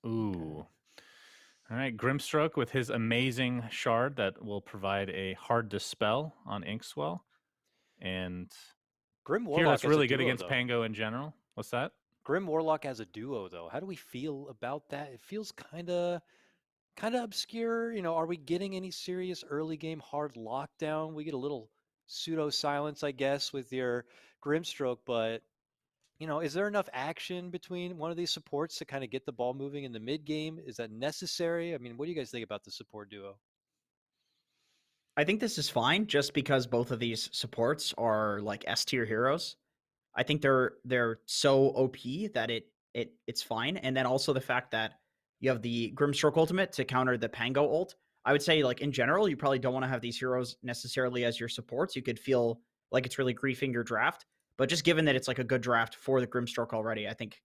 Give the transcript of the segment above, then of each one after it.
Ooh. All right, Grimstroke with his amazing shard that will provide a hard dispel on Inkswell. And Grim here Warlock that's as a really good duo, against though. Pango in general. What's that? Grim Warlock as a duo, though. How do we feel about that? It feels kind of obscure. Are we getting any serious early game hard lockdown? We get a little pseudo silence, I guess, with your Grimstroke, but is there enough action between one of these supports to kind of get the ball moving in the mid game? Is that necessary? I mean, what do you guys think about the support duo? I think this is fine just because both of these supports are like S tier heroes. I think they're so OP that it's fine. And then also the fact that you have the Grimstroke ultimate to counter the Pango ult. I would say like in general, you probably don't want to have these heroes necessarily as your supports. You could feel like it's really griefing your draft. But just given that it's like a good draft for the Grimstroke already, I think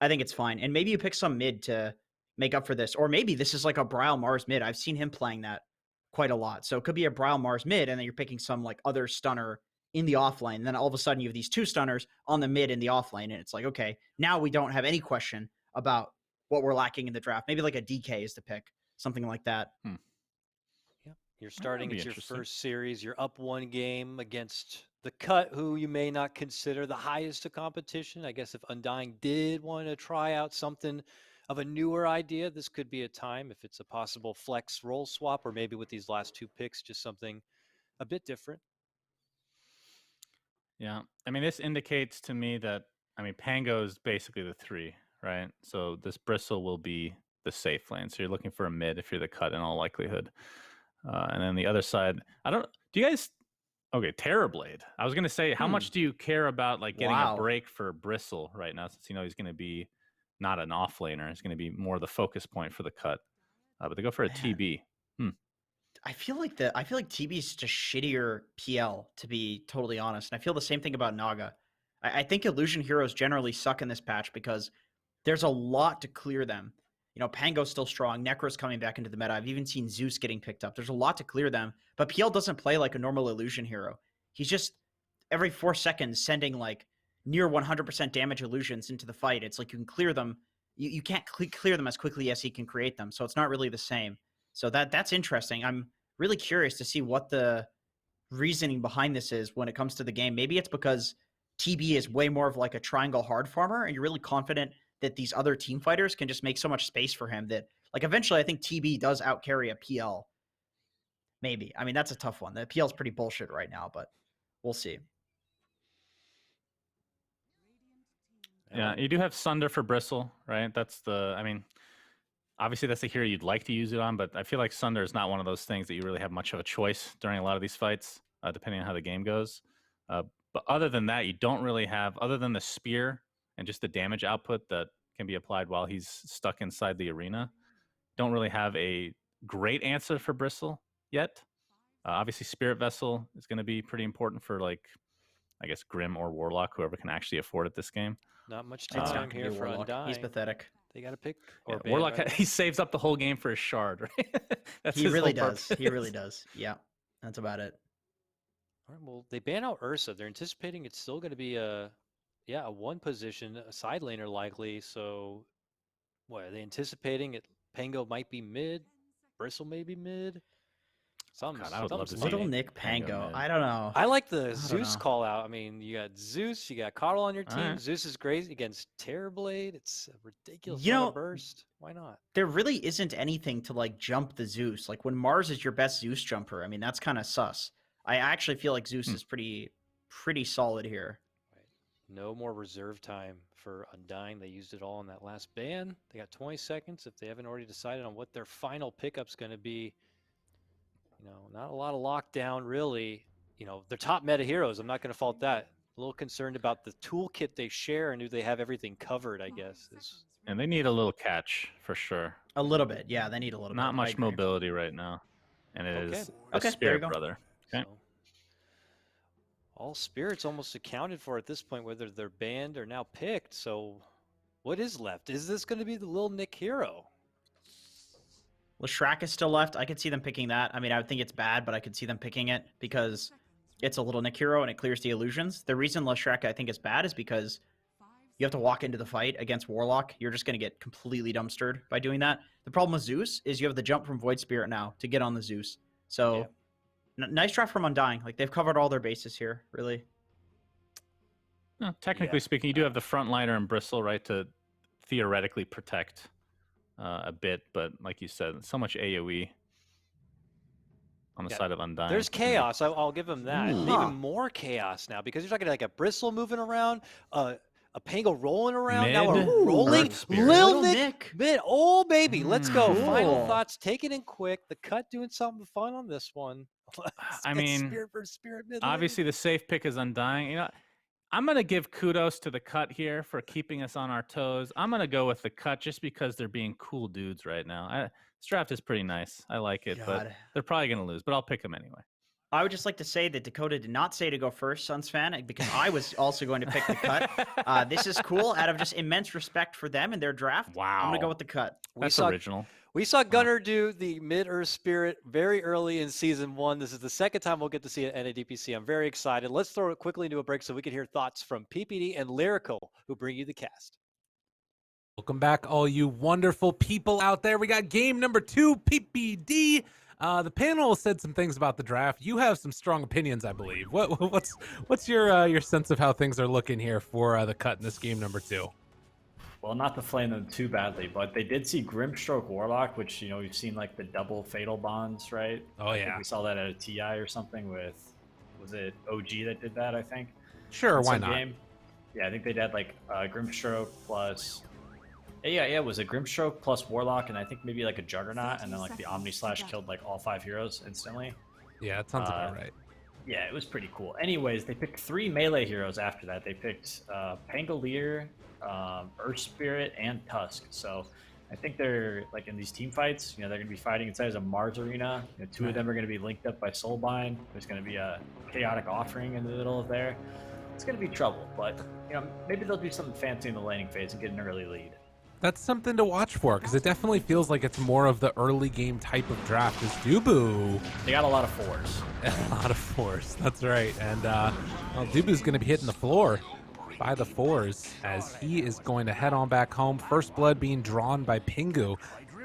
it's fine. And maybe you pick some mid to make up for this. Or maybe this is like a Brile Mars mid. I've seen him playing that quite a lot. So it could be a Brile Mars mid, and then you're picking some like other stunner in the offlane. And then all of a sudden you have these two stunners on the mid in the offlane. And it's like, okay, now we don't have any question about what we're lacking in the draft. Maybe like a DK is the pick, something like that. Yep. You're starting, be it's your interesting. first series. You're up one game against the Cut, who you may not consider the highest of competition. I guess if Undying did want to try out something of a newer idea, this could be a time if it's a possible flex role swap, or maybe with these last two picks, just something a bit different. Yeah. I mean, this indicates to me that, I mean, Pango is basically the 3, right? So this Bristle will be the safe lane. So you're looking for a mid if you're the cut in all likelihood. And then the other side, do you guys, okay, Terrorblade. I was going to say, how much do you care about like getting a Wow. break for Bristle right now, since he's going to be not an off laner. He's going to be more the focus point for the cut. But they go for a Man. TB. I feel like TB is just shittier PL, to be totally honest. And I feel the same thing about Naga. I think illusion heroes generally suck in this patch because there's a lot to clear them. Pango's still strong. Necro's coming back into the meta. I've even seen Zeus getting picked up. There's a lot to clear them, but PL doesn't play like a normal illusion hero. He's just every 4 seconds sending like near 100% damage illusions into the fight. It's like you can clear them. You can't clear them as quickly as he can create them. So it's not really the same. So that's interesting. I'm really curious to see what the reasoning behind this is when it comes to the game. Maybe it's because TB is way more of like a triangle hard farmer, and you're really confident that these other team fighters can just make so much space for him that like eventually I think TB does outcarry a PL. Maybe. I mean, that's a tough one. The PL is pretty bullshit right now, but we'll see. Yeah, you do have Sunder for Bristle, right? I mean, obviously that's the hero you'd like to use it on, but I feel like Sunder is not one of those things that you really have much of a choice during a lot of these fights, depending on how the game goes. But other than that, you don't really have, other than the spear and just the damage output that can be applied while he's stuck inside the arena, don't really have a great answer for Bristle yet. Obviously, Spirit Vessel is going to be pretty important for, like, I guess, Grim or Warlock, whoever can actually afford it this game. Not much It's not time going here to be for Warlock. He's Undying. pathetic. They got to pick or ban, Warlock, rather. he saves up the whole game for his shard, right? That's He his really whole does. purpose. He really does. Yeah, that's about it. All right, well, they ban out Ursa. They're anticipating it's still going to be a one position, a side laner likely. So, what are they anticipating? Pango might be mid, Bristle may be mid. God, I would love to see Little Nick Pango Pango. mid. I don't know. I like the I don't Zeus know. call out. I mean, you got Zeus, you got Carl on your All team. right. Zeus is great against Terrorblade. It's a ridiculous You amount know, of burst. Why not? there really isn't anything to like jump the Zeus. Like when Mars is your best Zeus jumper, I mean that's kind of sus. I actually feel like Zeus is pretty solid here. Right. No more reserve time for Undying. They used it all in that last ban. They got 20 seconds if they haven't already decided on what their final pickup's going to be. Not a lot of lockdown, really. They're top meta heroes. I'm not going to fault that. A little concerned about the toolkit they share and do they have everything covered, I guess. And they need a little catch for sure. A little bit, yeah. They need a little bit. Not much mobility right now, and it Okay. is a Okay, there you Spirit go. Brother. Okay. So, all spirits almost accounted for at this point, whether they're banned or now picked. So what is left? Is this going to be the Lil Nick hero? Leshrac is still left. I could see them picking that. I mean, I would think it's bad, but I could see them picking it because it's a little Nick hero and it clears the illusions. The reason Leshrac I think is bad is because you have to walk into the fight against Warlock. You're just going to get completely dumpstered by doing that. The problem with Zeus is you have the jump from Void Spirit now to get on the Zeus. So nice draft from Undying. Like, they've covered all their bases here, really. No, technically speaking, you do have the frontliner and Bristle, right, to theoretically protect a bit, but like you said, so much AoE on the side of Undying. There's chaos. I'll give him that. Ooh. Even more chaos now because you're talking like a Bristle moving around, a Pango rolling around, now a rolling Lil Nick. Mid. Oh, baby. Let's go. Cool. Final thoughts. Take it in quick. The cut doing something fun on this one. I mean, Spirit versus Spirit mid lane. obviously the safe pick is Undying. You know, I'm going to give kudos to the cut here for keeping us on our toes. I'm going to go with the cut just because they're being cool dudes right now. This draft is pretty nice. I like it, but they're probably going to lose, but I'll pick them anyway. I would just like to say that Dakota did not say to go first, Suns fan, because I was also going to pick the cut. This is cool. Out of just immense respect for them and their draft, Wow. I'm going to go with the cut. That's original. We saw Gunnar do the Mid-Earth Spirit very early in Season 1. This is the second time we'll get to see it at a DPC. I'm very excited. Let's throw it quickly into a break so we can hear thoughts from PPD and Lyrical, who bring you the cast. Welcome back, all you wonderful people out there. We got game number 2, PPD. The panel said some things about the draft. You have some strong opinions, I believe. What's your sense of how things are looking here for the cut in this game number 2? Well, not to flame them too badly, but they did see Grimstroke Warlock, which, you know, we've seen like the double fatal bonds, right? Oh, yeah. We saw that at a TI or something with, was it OG that did that, I think? Sure, why not? Game. Yeah, I think they did like Grimstroke plus... Yeah, it was a Grimstroke plus Warlock, and I think maybe like a Juggernaut, and then like the Omni Slash killed like all 5 heroes instantly. Yeah, that sounds about right. Yeah, it was pretty cool. Anyways, they picked 3 melee heroes after that. They picked Pangolier, Earth Spirit, and Tusk. So I think they're like in these team fights, you know, they're going to be fighting inside of a Mars arena. You know, 2 of them are going to be linked up by Soulbind. There's going to be a chaotic offering in the middle of there. It's going to be trouble, but you know, maybe they'll do something fancy in the laning phase and get an early lead. That's something to watch for, because it definitely feels like it's more of the early game type of draft. Is Dubu? They got a lot of 4s. A lot of 4s, that's right. And well, Dubu's going to be hitting the floor by the 4s as he is going to head on back home. First blood being drawn by Pingu.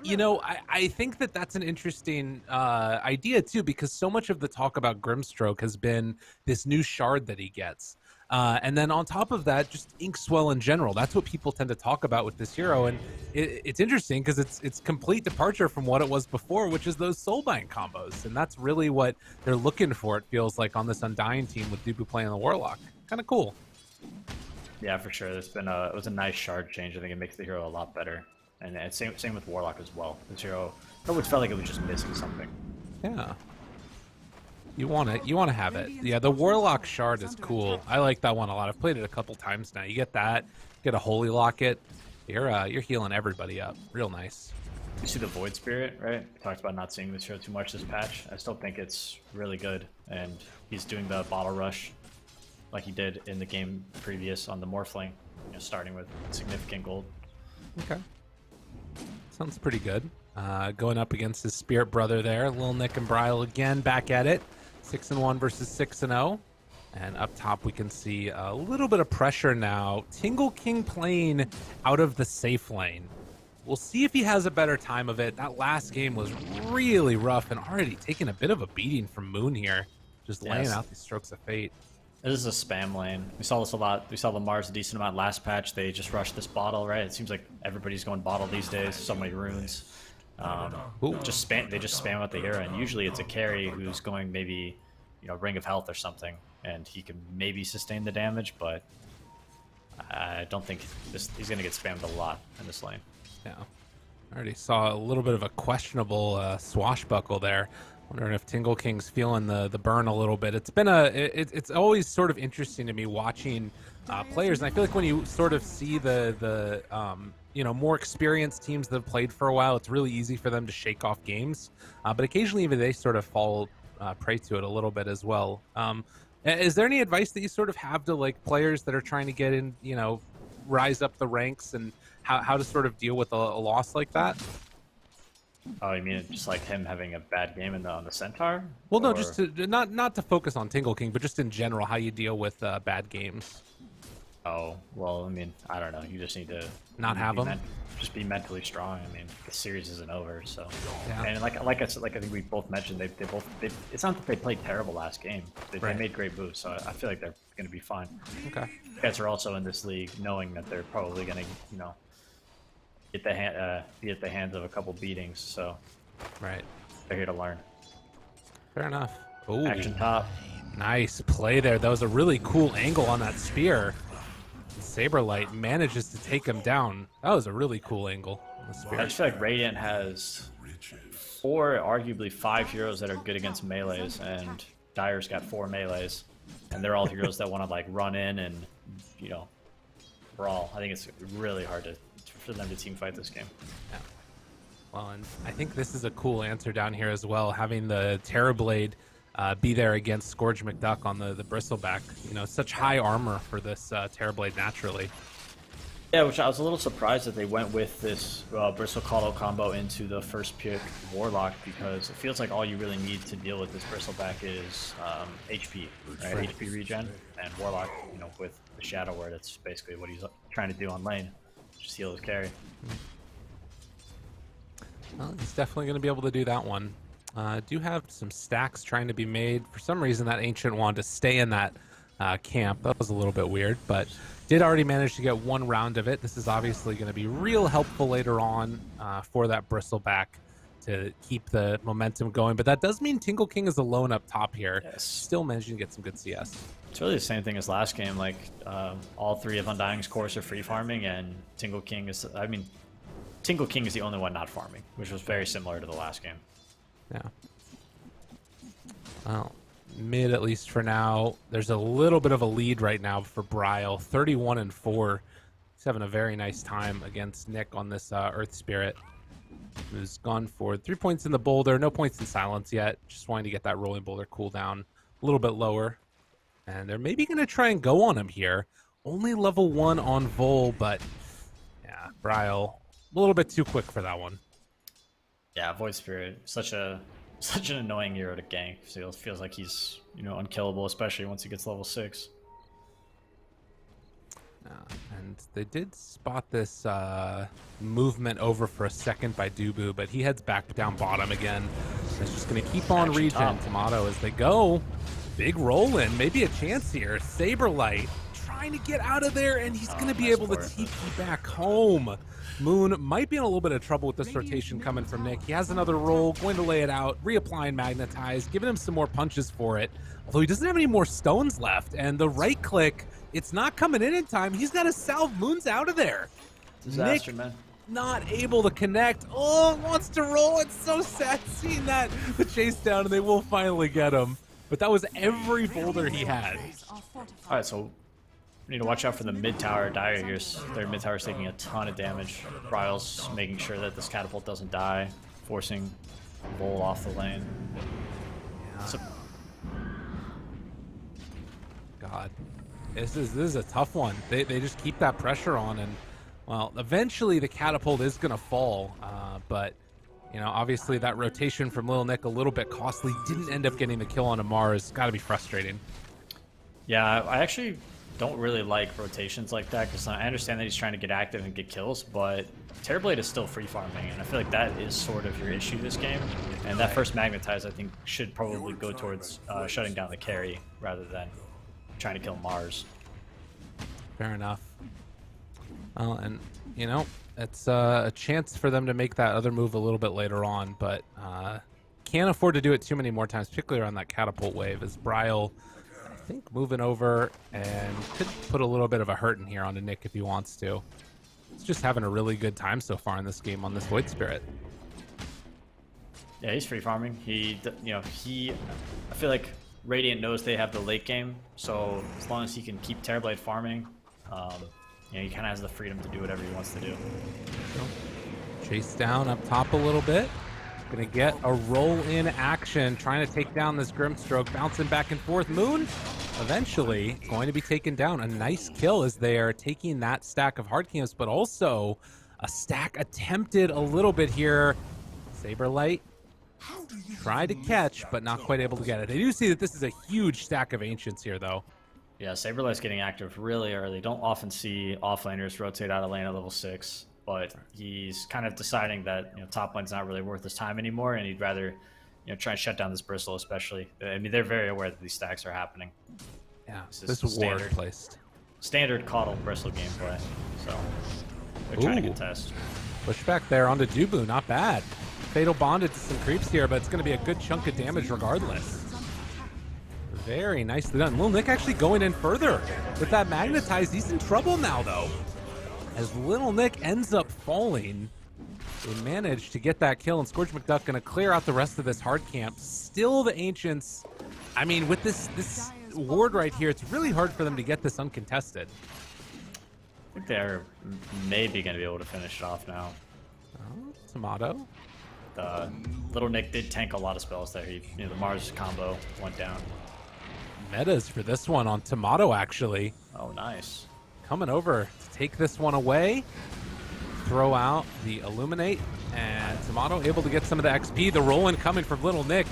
You know, I think that that's an interesting idea, too, because so much of the talk about Grimstroke has been this new shard that he gets. And then on top of that, just Inkswell in general. That's what people tend to talk about with this hero. And it's interesting because it's complete departure from what it was before, which is those Soulbind combos. And that's really what they're looking for, it feels like, on this Undying team with Dubu playing the Warlock. Kind of cool. Yeah, for sure. It was a nice shard change. I think it makes the hero a lot better. And same with Warlock as well. This hero always felt like it was just missing something. Yeah. You want to have it. Yeah, the Warlock shard is cool. I like that one a lot. I've played it a couple times now. You get that, get a Holy Locket. You're healing everybody up. Real nice. You see the Void Spirit, right? We talked about not seeing this hero too much this patch. I still think it's really good, and he's doing the bottle rush like he did in the game previous on the Morphling, you know, starting with significant gold. Okay. Sounds pretty good. Going up against his spirit brother there, Lil Nick and Bryle again back at it. 6-1 versus 6-0. And up top we can see a little bit of pressure now. Tingle King playing out of the safe lane. We'll see if he has a better time of it. That last game was really rough and already taking a bit of a beating from Moon here. Just laying out these strokes of fate. This is a spam lane. We saw this a lot. We saw the Mars a decent amount last patch. They just rushed this bottle, right? It seems like everybody's going bottle these days. So many runes. They just spam out the hero, and usually it's a carry who's going maybe, you know, Ring of Health or something, and he can maybe sustain the damage, but I don't think he's going to get spammed a lot in this lane. Yeah, I already saw a little bit of a questionable swashbuckle there. Wondering if Tingle King's feeling the burn a little bit. It's been it's always sort of interesting to me watching players, and I feel like when you sort of see the you know, more experienced teams that have played for a while, it's really easy for them to shake off games. But occasionally even they sort of fall prey to it a little bit as well. Is there any advice that you sort of have to like players that are trying to get in, you know, rise up the ranks, and how to sort of deal with a loss like that? Oh, you mean just like him having a bad game on the Centaur? Well, no, just to, not to focus on Tingle King, but just in general, how you deal with bad games. Oh, well, I mean, I don't know. You just need to Not have be them? just be mentally strong. I mean, the series isn't over, so. Yeah. And like I said, like I think we both mentioned, it's not that they played terrible last game. They Right. made great moves, so I feel like they're going to be fine. Okay. Guys are also in this league knowing that they're probably going to, you know, be at the hands of a couple beatings, so Right. they're here to learn. Fair enough. Ooh. Action top. Nice play there. That was a really cool angle on that spear. Saberlight manages to take him down. That was a really cool angle on the I spear. just feel like Radiant has 4, arguably 5 heroes that are good against melees, and Dire's got 4 melees, and they're all heroes that want to like run in and, you know, brawl. I think it's really hard for them to team fight this game. Well, and I think this is a cool answer down here as well, having the Terrorblade be there against Scourge McDuck on the Bristleback. You know, such high armor for this Terrorblade naturally. Yeah, which I was a little surprised that they went with this Bristle Caudal combo into the first pick Warlock, because it feels like all you really need to deal with this Bristleback is HP, right? Right. HP regen, and Warlock, you know, with the Shadow Word, that's basically what he's trying to do on lane, just heal his carry. Well, he's definitely going to be able to do that one. Do have some stacks trying to be made. For some reason, that Ancient wanted to stay in that camp. That was a little bit weird, but did already manage to get 1 round of it. This is obviously going to be real helpful later on for that Bristleback to keep the momentum going. But that does mean Tingle King is alone up top here. Yes. Still managing to get some good CS. It's really the same thing as last game. Like all 3 of Undying's cores are free farming, and Tingle King is. I mean, Tingle King is the only one not farming, which was very similar to the last game. Yeah. Well, mid at least for now. There's a little bit of a lead right now for Bryle, 31-4. He's having a very nice time against Nick on this Earth Spirit, who's gone for 3 points in the boulder, no points in silence yet. Just wanting to get that rolling boulder cooldown a little bit lower. And they're maybe going to try and go on him here. Only level 1 on Vol, but yeah, Bryle, a little bit too quick for that one. Yeah, Void Spirit, such an annoying hero to gank. Feels like he's, you know, unkillable, especially once he gets level 6. And they did spot this movement over for a second by Dubu, but he heads back down bottom again. It's just going to keep on Action regen top. Tomato as they go. Big roll in, maybe a chance here. Saberlight trying to get out of there, and he's going to be nice able to port. TP back home. Moon might be in a little bit of trouble with this rotation coming from Nick. He has another roll, going to lay it out, reapplying Magnetize, giving him some more punches for it. Although he doesn't have any more stones left, and the right click, it's not coming in time. He's got to salve. Moon's out of there. Disaster, Nick man. not able to connect. Oh, wants to roll. It's so sad seeing that. The chase down, and they will finally get him. But that was every boulder he had. Alright, so we need to watch out for the mid tower Dire here. Their mid tower is taking a ton of damage. Bryle's making sure that this catapult doesn't die, forcing Vol off the lane. So, God, this is a tough one. They just keep that pressure on, and well, eventually the catapult is gonna fall. But you know, obviously that rotation from Lil Nick a little bit costly. Didn't end up getting the kill on Amar. It's got to be frustrating. yeah, I actually don't really like rotations like that, because I understand that he's trying to get active and get kills, but Terrorblade is still free farming, and I feel like that is sort of your issue this game. And that first Magnetize, I think, should probably go towards shutting down the carry rather than trying to kill Mars. Fair enough. Well, and you know, it's a chance for them to make that other move a little bit later on, but can't afford to do it too many more times, particularly on that catapult wave, as Bryle, I think, moving over and could put a little bit of a hurt in here onto Nick if he wants to. He's just having a really good time so far in this game on this Void Spirit. Yeah, he's free farming. I feel like Radiant knows they have the late game, so as long as he can keep Terrorblade farming, he kind of has the freedom to do whatever he wants to do. Chase down up top a little bit. Gonna get a roll in action, trying to take down this Grimstroke, bouncing back and forth. Moon eventually going to be taken down. A nice kill as they are taking that stack of hard camps, but also a stack attempted a little bit here. Saberlight tried to catch, but not quite able to get it. I do see that this is a huge stack of Ancients here, though. Yeah, Saberlight's getting active really early. Don't often see offlaners rotate out of lane at level 6, but he's kind of deciding that top lane's not really worth his time anymore, and he'd rather try and shut down this Bristle especially. I mean, they're very aware that these stacks are happening. Yeah, This is ward placed. Standard Caudle Bristle gameplay. So they're trying to contest. Pushback there onto Dubu, not bad. Fatal bonded to some creeps here, but it's going to be a good chunk of damage regardless. Very nicely done. Lil Nick actually going in further. With that magnetized, he's in trouble now, though. As Little Nick ends up falling, they managed to get that kill, and Scourge McDuck going to clear out the rest of this hard camp. Still the Ancients. I mean, with this ward right here, it's really hard for them to get this uncontested. I think they're maybe going to be able to finish it off now. Oh, Tomato. Little Nick did tank a lot of spells there. The Mars combo went down. Metas for this one on Tomato, actually. Oh, nice. Coming over to take this one away. Throw out the Illuminate, and Tomato able to get some of the XP. The roll-in coming from Little Nick.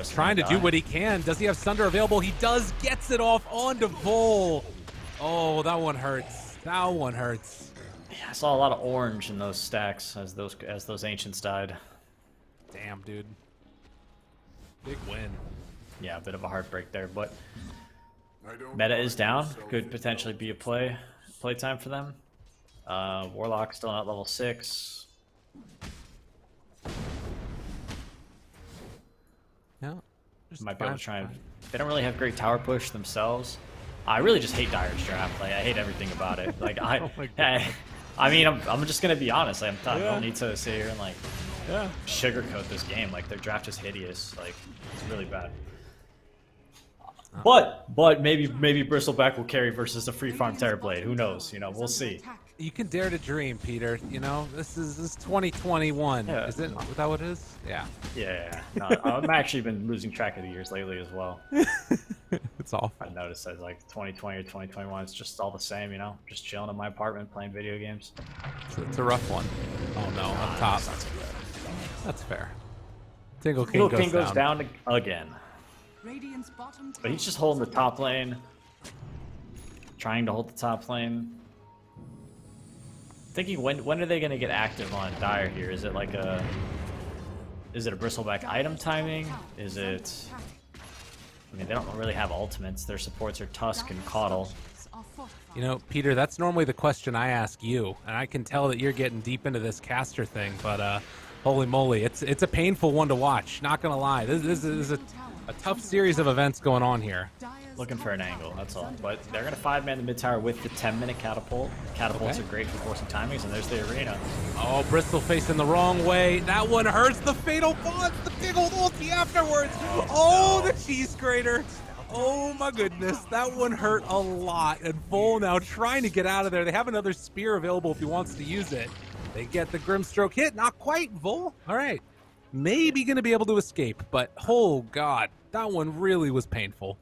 Trying to do what he can. Does he have Sunder available? He does. Gets it off onto Vol. Oh, that one hurts. That one hurts. Yeah, I saw a lot of orange in those stacks as those Ancients died. Damn, dude. Big win. Yeah, a bit of a heartbreak there, but meta is down. Could potentially be a playtime for them. Warlock still not level 6. Yeah. Might be able to try and... They don't really have great tower push themselves. I really just hate Dire's draft. Like, I hate everything about it. Like, I mean, I'm just gonna be honest. I don't need to sit here and sugarcoat this game. Like, their draft is hideous. Like, it's really bad. But maybe Bristleback will carry versus a free farm Terrorblade. Who knows? We'll see. You can dare to dream, Peter. This is 2021. Yeah. Is that what it is? Yeah. Yeah. No, I've actually been losing track of the years lately as well. It's awful. I noticed that like 2020 or 2021, it's just all the same. Just chilling in my apartment playing video games. It's a rough one. Oh no, up top. That's fair. Tingle King goes down again. But he's just holding the top lane. Trying to hold the top lane. Thinking when are they going to get active on Dire here? Is it like a Bristleback item timing? Is it... I mean, they don't really have ultimates. Their supports are Tusk and Caudle. Peter, that's normally the question I ask you, and I can tell that you're getting deep into this caster thing, but holy moly, it's a painful one to watch, not gonna lie. This is a tough series of events going on here. Looking for an angle, that's all. But they're going to 5-man the mid-tower with the 10-minute catapult. Catapults are great for forcing timings, and there's the arena. Oh, Bristol facing the wrong way. That one hurts. The fatal bonds, the big old ulti afterwards. Oh, the cheese grater. Oh my goodness, that one hurt a lot. And Vol now trying to get out of there. They have another spear available if he wants to use it. They get the Grimstroke hit. Not quite, Vol. All right. Maybe going to be able to escape, but oh god, that one really was painful.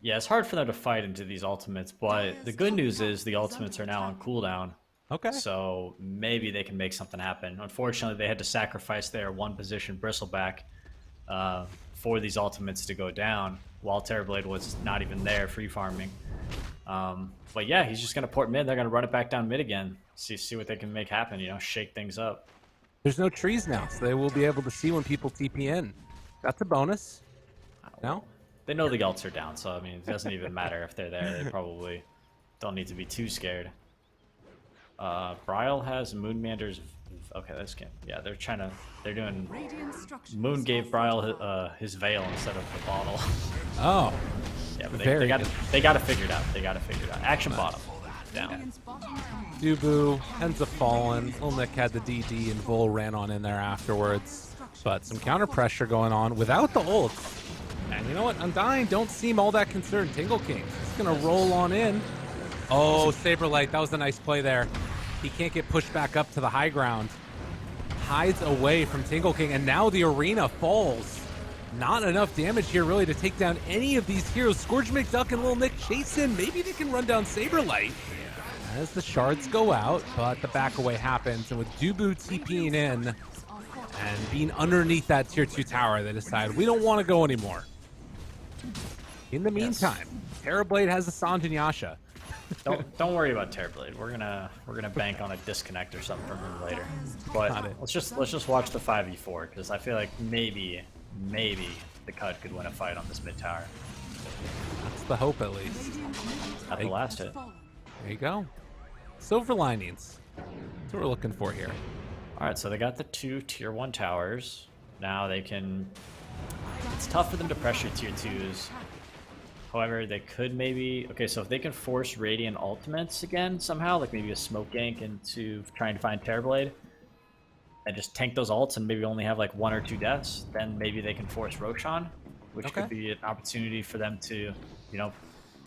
Yeah, it's hard for them to fight into these ultimates, but the good news is the ultimates are now on cooldown. Okay. So maybe they can make something happen. Unfortunately, they had to sacrifice their one-position Bristleback for these ultimates to go down, while Terrorblade was not even there free farming. But yeah, he's just going to port mid. They're going to run it back down mid again. See what they can make happen, shake things up. There's no trees now, so they will be able to see when people TP in. That's a bonus. No? They know the ults are down, so I mean, it doesn't even matter if they're there. They probably don't need to be too scared. Bryle has Moonmander's... Okay, that's good. Yeah, they're doing... Moon gave Bryle his veil instead of the bottle. Oh. Yeah, but they got to figure it out. They got to figure it out. Action bottom. Down. Dubu ends up falling. Lil Nick had the DD, and Vol ran on in there afterwards. But some counter pressure going on without the ult. And you know what? Undying don't seem all that concerned. Tingle King is going to roll on in. Oh, Saberlight, that was a nice play there. He can't get pushed back up to the high ground. Hides away from Tingle King, and now the arena falls. Not enough damage here really to take down any of these heroes. Scourge McDuck and Lil Nick chase in. Maybe they can run down Saberlight as the shards go out, but the back away happens. And with Dubu TPing in and being underneath that tier 2 tower, they decide we don't want to go anymore. In the meantime, Terrorblade has a Sanj and Yasha. Don't worry about Terrorblade. We're gonna bank on a disconnect or something from him later. But Got it. let's just watch the 5v4 because I feel like maybe the Cut could win a fight on this mid tower. That's the hope, at least. At the last hit. There you go. Silver linings. That's what we're looking for here. All right, so they got the 2 tier 1 towers. Now they can. It's tough for them to pressure tier 2s. However, they could maybe... Okay, so if they can force Radiant ultimates again somehow, like maybe a smoke gank into trying to find Terrorblade, and just tank those ults and maybe only have like 1 or 2 deaths, then maybe they can force Roshan, which could be an opportunity for them to, you know,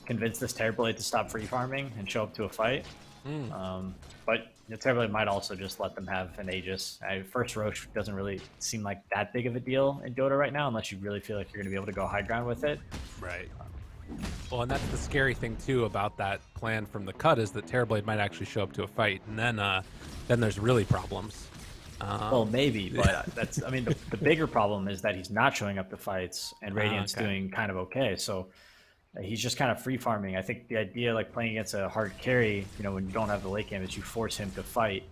convince this Terrorblade to stop free farming and show up to a fight. But the Terrorblade might also just let them have an Aegis. First Rosh doesn't really seem like that big of a deal in Dota right now, unless you really feel like you're going to be able to go high ground with it. Right. Well, and that's the scary thing too about that plan from the Cut, is that Terrorblade might actually show up to a fight, and then there's really problems. Well, maybe, but that's. I mean, the bigger problem is that he's not showing up to fights, and Radiant's doing kind of okay. So he's just kind of free farming. I think the idea, like playing against a hard carry, you know, when you don't have the late game, is you force him to fight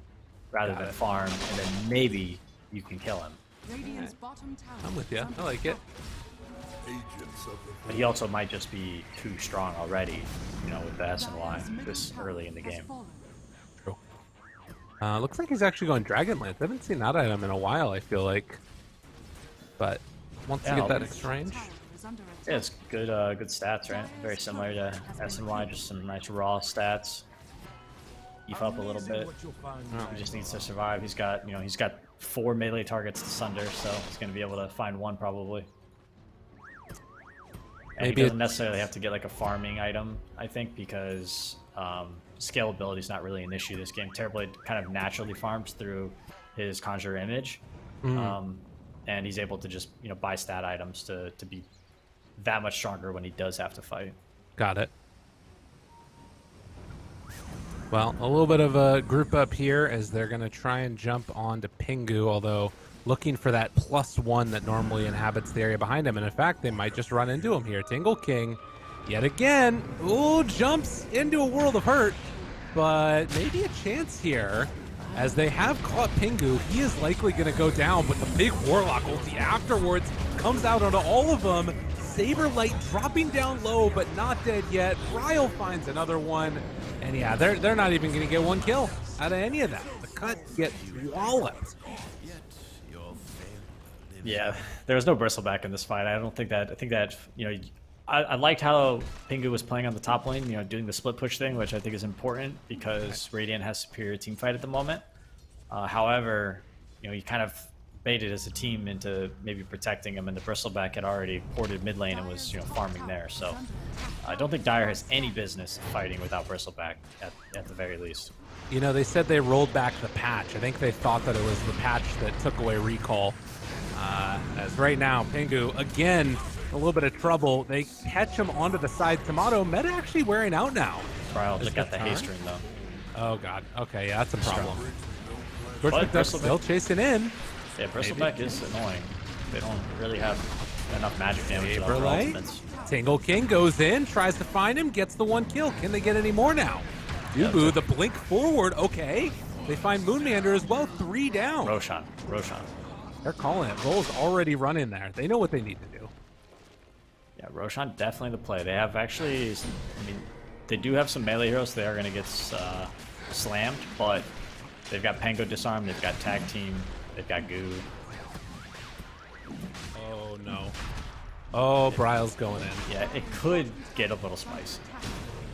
rather than farm, and then maybe you can kill him. I'm with you. I like it. But he also might just be too strong already, you know, with the S and Y this early in the game. True. Looks like he's actually going Dragonlance. I haven't seen that item in a while, I feel like. But once you get that exchange. Yeah, it's good good stats, right? Very similar to S and Y, just some nice raw stats. Beef up a little bit. He just needs to survive. He's got, you know, he's got 4 melee targets to Sunder, so he's going to be able to find one probably. And Maybe he doesn't necessarily have to get like a farming item, I think, because scalability is not really an issue this game. Terrorblade kind of naturally farms through his Conjure Image, and he's able to just, you know, buy stat items to be that much stronger when he does have to fight. Got it. Well, a little bit of a group up here as they're going to try and jump onto Pingu, although looking for that +1 that normally inhabits the area behind him. And in fact, they might just run into him here. Tingle King, yet again, ooh, jumps into a world of hurt, but maybe a chance here. As they have caught Pingu, he is likely going to go down, but the big Warlock ulti afterwards comes out onto all of them. Saberlight dropping down low, but not dead yet. Ryle finds another one. And yeah, they're not even going to get one kill out of any of that. The Cut get walloped. Yeah, there was no Bristleback in this fight. I think that, you know, I liked how Pingu was playing on the top lane, you know, doing the split push thing, which I think is important because Radiant has superior team fight at the moment. However, you know, you kind of baited as a team into maybe protecting him, and the Bristleback had already ported mid lane and was, you know, farming there. So I don't think Dire has any business fighting without Bristleback at the very least. You know, they said they rolled back the patch. I think they thought that it was the patch that took away recall. As right now, Pingu, again, a little bit of trouble. They catch him onto the side. Tomato, Meta actually wearing out now. Trial just got the haste ring, though. Oh, God. Okay, yeah, that's a problem. But Scorch still chasing in. Yeah, Bristleback is annoying. They don't really have enough magic damage without their Saberlight. ultimates. Tingle King goes in, tries to find him, gets the one kill. Can they get any more now? Dubu, the blink forward. Okay. They find Moonmander as well. 3 down. Roshan. They're calling it. Vol's already running there. They know what they need to do. Yeah, Roshan definitely the play. They have actually, I mean, they do have some melee heroes. They are going to get slammed, but they've got Pango Disarm, they've got Tag Team, they've got Goo. Oh, no. Oh, Bryle's going in. Yeah, it could get a little spicy.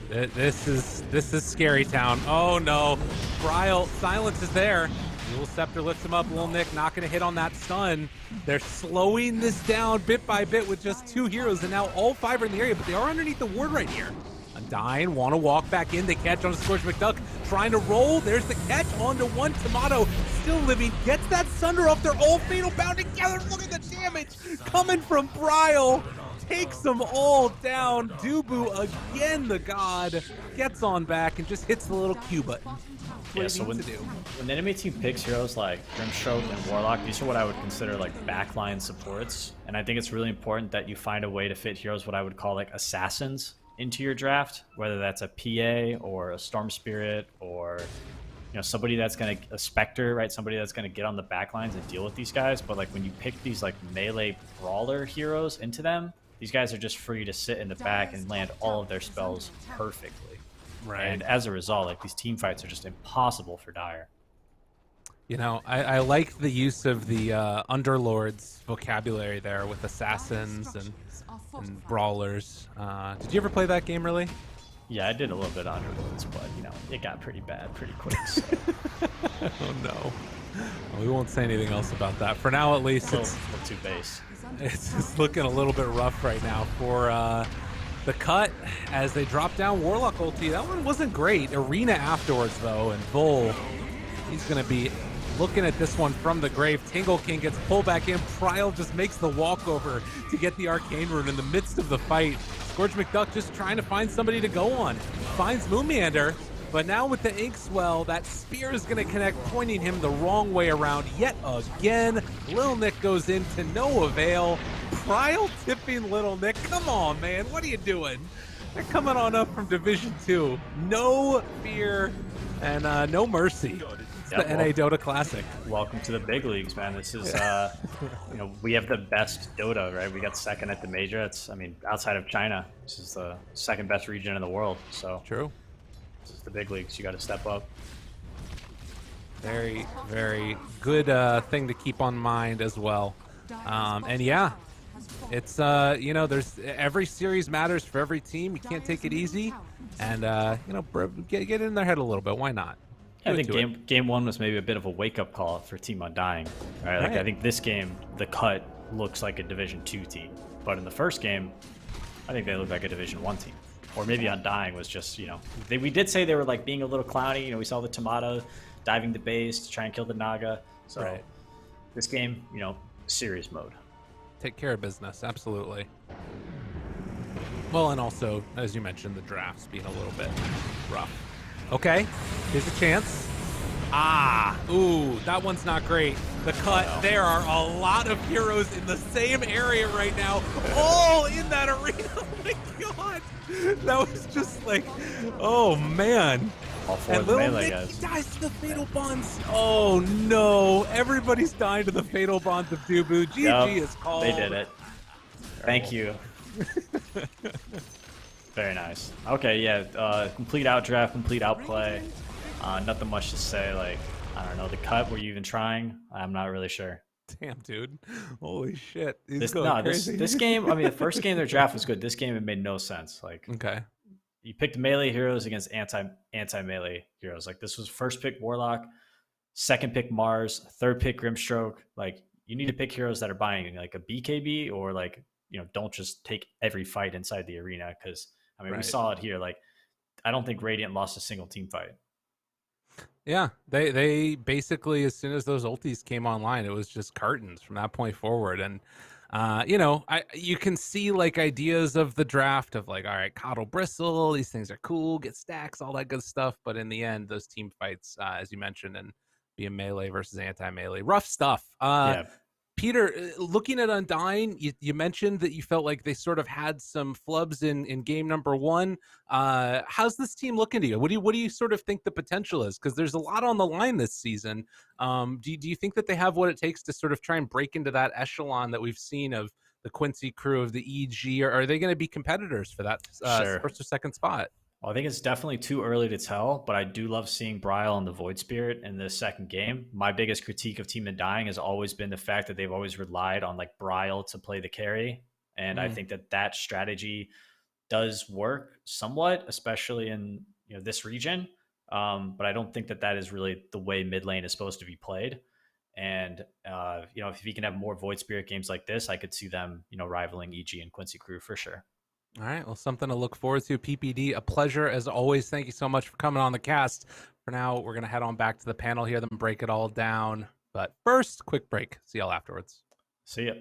This is scary town. Oh, no. Bryle, silence is there. Little Scepter lifts him up. Lil Nick not going to hit on that stun. They're slowing this down bit by bit with just 2 heroes, and now all 5 are in the area, but they are underneath the ward right here. Undying, want to walk back in. They catch on a Scorch McDuck, trying to roll. There's the catch onto one. Tomato still living, gets that Sunder off. They're all fatal bound together. Look at the damage coming from Bryle. Takes them all down. Dubu, again, the god, gets on back and just hits the little Q button. Yeah, so when the enemy team picks heroes like Grimstroke and Warlock, these are what I would consider like backline supports. And I think it's really important that you find a way to fit heroes what I would call like assassins into your draft, whether that's a PA or a Storm Spirit or somebody that's going to a Spectre, right? Somebody that's going to get on the back lines and deal with these guys. But like when you pick these like melee brawler heroes into them, these guys are just free to sit in the back and land all of their spells perfectly. Right. And as a result, like these team fights are just impossible for Dire. I like the use of the Underlords vocabulary there with assassins and brawlers. Did you ever play that game, really? Yeah, I did a little bit of Underlords, but it got pretty bad pretty quick. So. Oh no. Well, we won't say anything else about that. For now, at least, it's too base. It's looking a little bit rough right now for the cut as they drop down Warlock ulti. That one wasn't great. Arena afterwards, though, and Vol, he's going to be looking at this one from the grave. Tingle King gets pulled back in. Pryl just makes the walkover to get the Arcane Rune in the midst of the fight. Scourge McDuck just trying to find somebody to go on. Finds Moonmeander, but now with the Inkswell, that spear is going to connect, pointing him the wrong way around yet again. Lil Nick goes in to no avail. Pryl tipping Little Nick. Come on, man. What are you doing? They're coming on up from Division 2. No fear and no mercy. It's the NA Dota Classic. Welcome to the big leagues, man. This is, we have the best Dota, right? We got second at the major. Outside of China, this is the second best region in the world. So true. This is the big leagues. You got to step up. Very, very good thing to keep on mind as well. And yeah, it's there's every series matters for every team. You can't take it easy, and get in their head a little bit. Why not? I think game one was maybe a bit of a wake-up call for Team Undying. Right? Like I think this game, the cut looks like a Division 2 team. But in the first game, I think they looked like a Division 1 team. Or maybe Undying was just, we did say they were like being a little clowny. We saw the Tomato diving the base to try and kill the Naga. So this game, serious mode. Take care of business, absolutely. Well, and also, as you mentioned, the drafts being a little bit rough. Okay, here's a chance. Ooh, that one's not great. The cut, there are a lot of heroes in the same area right now, all in that arena. Oh my god, that was just like, oh man. All four and the Little melee Nick, guys. He dies to the Fatal Bonds. Oh no, everybody's dying to the Fatal Bonds of Dubu. GG is called. They did it. Thank you. Very nice. Okay, yeah, complete outdraft, complete outplay. Nothing much to say. Like, I don't know, the cut, were you even trying? I'm not really sure. Damn, dude. Holy shit. This game, the first game their draft was good. This game, it made no sense. Like, okay, you picked melee heroes against anti-melee heroes. Like, this was first pick Warlock, second pick Mars, third pick Grimstroke. Like, you need to pick heroes that are buying like a BKB or like, don't just take every fight inside the arena because we saw it here. Like, I don't think Radiant lost a single team fight. Yeah, they basically, as soon as those ultis came online, it was just curtains from that point forward. And you can see like ideas of the draft of like, all right, coddle bristle, these things are cool, get stacks, all that good stuff. But in the end, those team fights, as you mentioned, and being melee versus anti-melee, rough stuff. Peter, looking at Undying, you mentioned that you felt like they sort of had some flubs in game number one. How's this team looking to you? What do you sort of think the potential is? Because there's a lot on the line this season. Do you think that they have what it takes to sort of try and break into that echelon that we've seen of the Quincy crew, of the EG? Or are they going to be competitors for that first or second spot? Well, I think it's definitely too early to tell, but I do love seeing Bryle and the Void Spirit in the second game. My biggest critique of Team Undying has always been the fact that they've always relied on like Bryle to play the carry. And I think that strategy does work somewhat, especially in this region. But I don't think that is really the way mid lane is supposed to be played. And if he can have more Void Spirit games like this, I could see them rivaling EG and Quincy crew for sure. All right, well, something to look forward to. PPD, a pleasure as always. Thank you so much for coming on the cast. For now, we're going to head on back to the panel here, then break it all down. But first, quick break. See y'all afterwards. See ya.